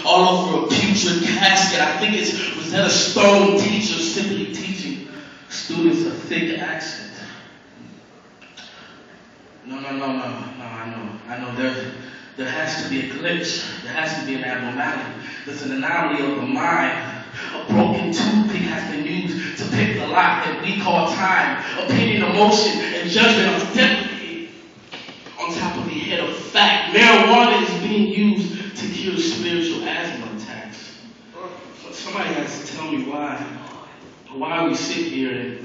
all over a putrid casket. I think it's Rosetta Stone teacher simply teaching students a thick accent. No, I know. There has to be a glitch. There has to be an abnormality. There's an anomaly of the mind. A broken toothpick has been used to pick the lock that we call time. Opinion, emotion, and judgment are definitely on top of the head of fact. Marijuana is being used to cure spiritual asthma attacks. Somebody has to tell me why we sit here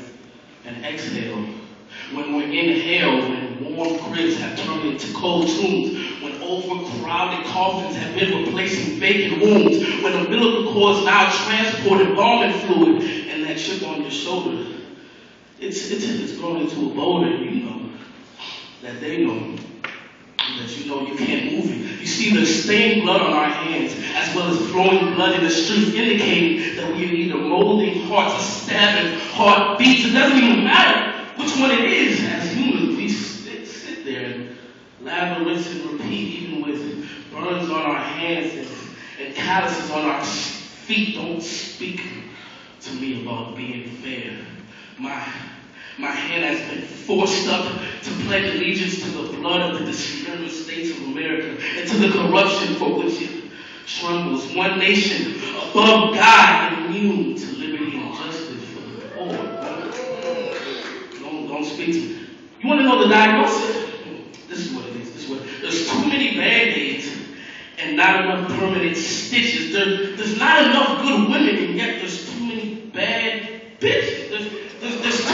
and exhale. When we're in hell, when warm cribs have turned into cold tombs, when overcrowded coffins have been replacing vacant wombs, when umbilical cords now transport embalming fluid, and that chip on your shoulder, it's grown into a boulder, you know, that they know, that you know you can't move it. You see the stained blood on our hands, as well as flowing blood in the streets, indicating that we are either molding hearts or stabbing heartbeats. It doesn't even matter which one it is. As humans, we sit there and lather, rinse, and repeat, even with burns on our hands and calluses on our feet. Don't speak to me about being fair. My hand has been forced up to pledge allegiance to the blood of the disfigured states of America and to the corruption for which it trembles. One nation above God, immune to liberty and justice for the poor. Don't speak to me. You want to know the diagnosis? This is what it is. There's too many Band-Aids and not enough permanent stitches. There's not enough good women, and yet there's too many bad bitches. There's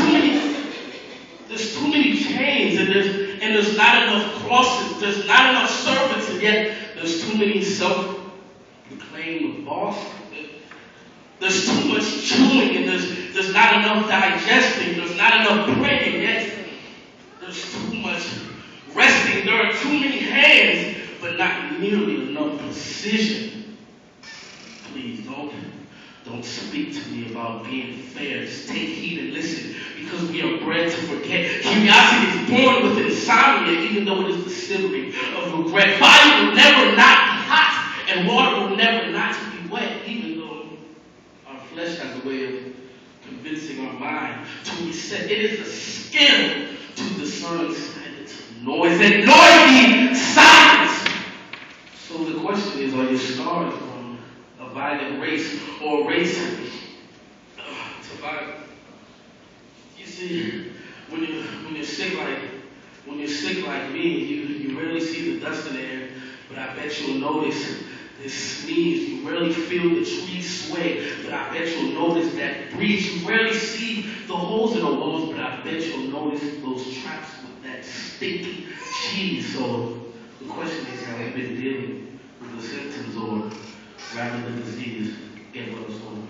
too many chains, and there's not enough crosses. There's not enough servants, and yet there's too many self-proclaimed bosses. There's too much chewing, and there's not enough digesting. There's not enough praying, yet there's too much resting. There are too many hands, but not nearly enough precision. Please don't speak to me about being fair. Just take heed and listen, because we are bred to forget. Curiosity is born with insomnia, even though it is the sibling of regret. Fire will never not be hot, and water will never not be wet, even though our flesh has a way of convincing our mind to reset. It is a skill to discern silence, noise, and noisy silence. So the question is, are you scarred from a violent race, or a race to violence? You see, when you're sick like me, you rarely see the dust in the air, but I bet you'll notice this sneeze. You rarely feel the trees sway, but I bet you'll notice that breeze. You rarely see the holes in the walls, but I bet you'll notice those traps with that stinky cheese. So the question is, have I been dealing with the symptoms, or rather the disease? Get what I'm saying.